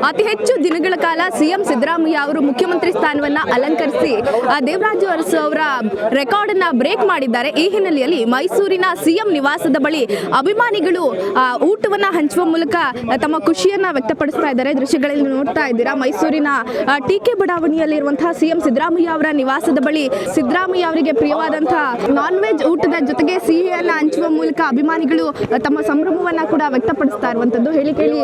ಅತಿ ಹೆಚ್ಚು ದಿನಗಳ ಕಾಲ ಸಿಎಂ ಸಿದ್ದರಾಮಯ್ಯ ಅವರು ಮುಖ್ಯಮಂತ್ರಿ ಸ್ಥಾನವನ್ನ ಅಲಂಕರಿಸಿ ದೇವರಾಜು ಅರಸು ಅವರ ರೆಕಾರ್ಡ್ ಅನ್ನ ಬ್ರೇಕ್ ಮಾಡಿದ್ದಾರೆ. ಈ ಹಿನ್ನೆಲೆಯಲ್ಲಿ ಮೈಸೂರಿನ ಸಿಎಂ ನಿವಾಸದ ಬಳಿ ಅಭಿಮಾನಿಗಳು ಊಟವನ್ನ ಹಂಚುವ ಮೂಲಕ ತಮ್ಮ ಖುಷಿಯನ್ನ ವ್ಯಕ್ತಪಡಿಸ್ತಾ ಇದ್ದಾರೆ. ದೃಶ್ಯಗಳಲ್ಲಿ ನೋಡ್ತಾ ಇದ್ದೀರಾ, ಮೈಸೂರಿನ ಟಿಕೆ ಬಡಾವಣೆಯಲ್ಲಿರುವಂತಹ ಸಿಎಂ ಸಿದ್ದರಾಮಯ್ಯ ಅವರ ನಿವಾಸದ ಬಳಿ ಸಿದ್ದರಾಮಯ್ಯ ಅವರಿಗೆ ಪ್ರಿಯವಾದಂತಹ ನಾನ್ ವೆಜ್ ಊಟದ ಜೊತೆಗೆ ಸಿಹಿಯನ್ನ ಹಂಚುವ ಮೂಲಕ ಅಭಿಮಾನಿಗಳು ತಮ್ಮ ಸಂಭ್ರಮವನ್ನ ಕೂಡ ವ್ಯಕ್ತಪಡಿಸ್ತಾ ಇರುವಂತದ್ದು. ಹೇಳಿ ಕೇಳಿ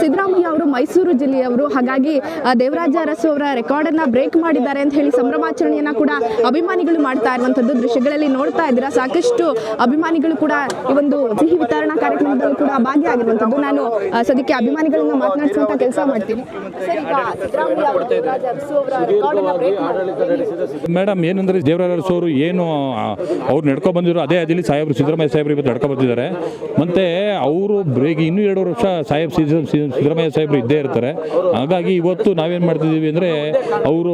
ಸಿದ್ದರಾಮಯ್ಯ ಅವರು ಮೈಸೂರು ಜಿಲ್ಲೆಯವರು, ಹಾಗಾಗಿ ದೇವರಾಜ ಅರಸು ಅವರ ರೆಕಾರ್ಡ್ ಅನ್ನ ಬ್ರೇಕ್ ಮಾಡಿದ್ದಾರೆ ಅಂತ ಹೇಳಿ ಸಂಭ್ರಮಾಚರಣೆಯನ್ನ ಕೂಡ ಅಭಿಮಾನಿಗಳು ಮಾಡ್ತಾ ಇರುವಂತದ್ದು ದೃಶ್ಯಗಳಲ್ಲಿ ನೋಡ್ತಾ ಇದ್ದೀರಾ. ಸಾಕಷ್ಟು ಅಭಿಮಾನಿಗಳು ಕೂಡ ಈ ಒಂದು ಸಿಹಿ ವಿತರಣಾ ಕಾರ್ಯಕ್ರಮದಲ್ಲಿ ಕೂಡ ಭಾಗಿಯಾಗಿರುವಂತದ್ದು. ನಾನು ಸದ್ಯಕ್ಕೆ ಅಭಿಮಾನಿಗಳನ್ನ ಮಾತನಾಡಿಸುವಂತ ಕೆಲಸ ಮಾಡ್ತೀನಿ. ಮೇಡಮ್, ಏನಂದ್ರೆ ದೇವರಾಜ ಅರಸು ಅವರು ಏನು ಅವ್ರು ನಡ್ಕೊ ಬಂದಿದ್ರು ಅದೇ ಅದಿಲ್ಲಿ ಸಾಹೇಬ್ರು ಸಿದ್ದರಾಮಯ್ಯ ಸಾಹೇಬ್ರು ಇವತ್ತು ನಡ್ಕೊ ಬಂದಿದ್ದಾರೆ. ಮತ್ತೆ ಅವರು ಬೇಗ ಇನ್ನೂ 2 ವರ್ಷ ಸಿದ್ದರಾಮಯ್ಯ ಸಾಹೇಬ್ರು ಇದ್ದೇ ಇರ್ತಾರೆ. ಹಾಗಾಗಿ ಇವತ್ತು ನಾವೇನು ಮಾಡ್ತಿದ್ದೀವಿ ಅಂದರೆ ಅವರು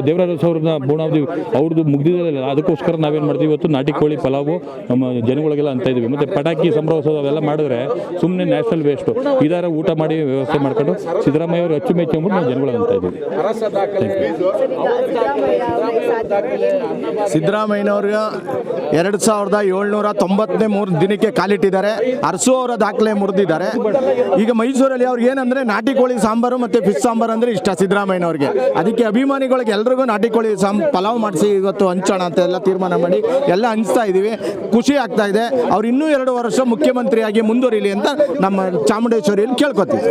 ದೇವರಾಜ ಅರಸು ಅವ್ರನ್ನ ಪೂರ್ಣಾವಧಿ ಅವ್ರದ್ದು ಮುಗ್ದಿದ್ದಲ್ಲ, ಅದಕ್ಕೋಸ್ಕರ ನಾವೇನು ಮಾಡ್ತೀವಿ ಇವತ್ತು ನಾಟಿ ಕೋಳಿ ಪಲಾವು ನಮ್ಮ ಜನಗಳಿಗೆಲ್ಲ ಅಂತ ಇದ್ದೀವಿ. ಮತ್ತು ಪಟಾಕಿ ಸಂಭ್ರಮೋತ್ಸವ ಅವೆಲ್ಲ ಮಾಡಿದ್ರೆ ಸುಮ್ಮನೆ ನ್ಯಾಷನಲ್ ವೇಸ್ಟು, ಇದಾರ ಊಟ ಮಾಡಿ ವ್ಯವಸ್ಥೆ ಮಾಡ್ಕೊಂಡು ಸಿದ್ದರಾಮಯ್ಯ ಅವರು ಅಚ್ಚುಮೆಚ್ಚು ಅಂದ್ಬಿಟ್ಟು ನಾವು ಜನಗಳು ಅಂತ ಇದ್ದೀವಿ. ಸಿದ್ದರಾಮಯ್ಯನವ್ರಿಗೆ 2793 ದಿನಕ್ಕೆ ಕಾಲಿಟ್ಟಿದ್ದಾರೆ. ಅರಸು ಅವರ ದಾಖಲೆ ಮುರಿದಿದ್ದಾರೆ. ಈಗ ಮೈಸೂರಲ್ಲಿ ಅವ್ರಿಗೆ ಏನಂದ್ರೆ ನಾಟಿ ಕೋಳಿ ಸಾಂಬಾರು ಮತ್ತು ಫಿಶ್ ಸಾಂಬಾರು ಅಂದರೆ ಇಷ್ಟ ಸಿದ್ದರಾಮಯ್ಯನವ್ರಿಗೆ. ಅದಕ್ಕೆ ಅಭಿಮಾನಿಗಳಿಗೆ ಎಲ್ರಿಗೂ ನಾಟಿ ಕೋಳಿ ಪಲಾವ್ ಮಾಡಿಸಿ ಇವತ್ತು ಹಂಚೋಣ ಅಂತ ಎಲ್ಲ ತೀರ್ಮಾನ ಮಾಡಿ ಎಲ್ಲ ಹಂಚ್ತಾ ಇದ್ದೀವಿ. ಖುಷಿ ಆಗ್ತಾ ಇದೆ. ಅವ್ರು ಇನ್ನೂ 2 ವರ್ಷ ಮುಖ್ಯಮಂತ್ರಿಯಾಗಿ ಮುಂದುವರಿಲಿ ಅಂತ ನಮ್ಮ ಚಾಮುಂಡೇಶ್ವರಿಯಲ್ಲಿ ಕೇಳ್ಕೊತೀವಿ.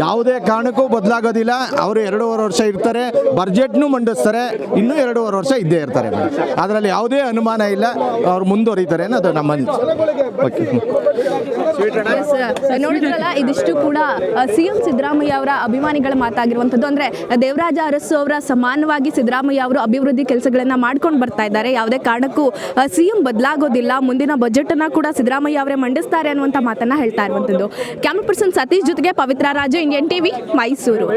ಯಾವುದೇ ಕಾರಣಕ್ಕೂ ಬದಲಾಗೋದಿಲ್ಲ. ಅವರು 2.5 ವರ್ಷ ಇರ್ತಾರೆ, ಬಜೆಟ್ನು ಮಂಡಿಸ್ತಾರೆ, ಇನ್ನೂ 2.5 ವರ್ಷ ಇದ್ದೇ ಇರ್ತಾರೆ. ಅದರಲ್ಲಿ ಯಾವುದೇ ಅನುಮಾನ ಇಲ್ಲ, ಅವ್ರು ಮುಂದುವರಿತಾರೆ ಅನ್ನೋದು ನಮ್ಮ ನೋಡಿದ್ರಲ್ಲ. ಇದಿಷ್ಟು ಕೂಡ ಸಿಎಂ ಸಿದ್ದರಾಮಯ್ಯ ಅವರ ಅಭಿಮಾನಿಗಳ ಮಾತಾಗಿರುವಂಥದ್ದು. ಅಂದ್ರೆ ದೇವರಾಜ ಅರಸು ಅವರ ಸಮಾನವಾಗಿ ಸಿದ್ದರಾಮಯ್ಯ ಅವರು ಅಭಿವೃದ್ಧಿ ಕೆಲಸಗಳನ್ನ ಮಾಡ್ಕೊಂಡು ಬರ್ತಾ ಇದ್ದಾರೆ. ಯಾವುದೇ ಕಾರಣಕ್ಕೂ ಸಿಎಂ ಬದಲಾಗೋದಿಲ್ಲ, ಮುಂದಿನ ಬಜೆಟ್ ಅನ್ನ ಕೂಡ ಸಿದ್ದರಾಮಯ್ಯ ಅವರೇ ಮಂಡಿಸ್ತಾರೆ ಅನ್ನುವಂಥ ಮಾತನ್ನ ಹೇಳ್ತಾ ಇರುವಂಥದ್ದು. ಕ್ಯಾಮರಾ ಪರ್ಸನ್ ಸತೀಶ್ ಜೊತೆಗೆ ಪವಿತ್ರ ರಾಜು, ಇಂಡಿಯನ್ ಟಿವಿ, ಮೈಸೂರು.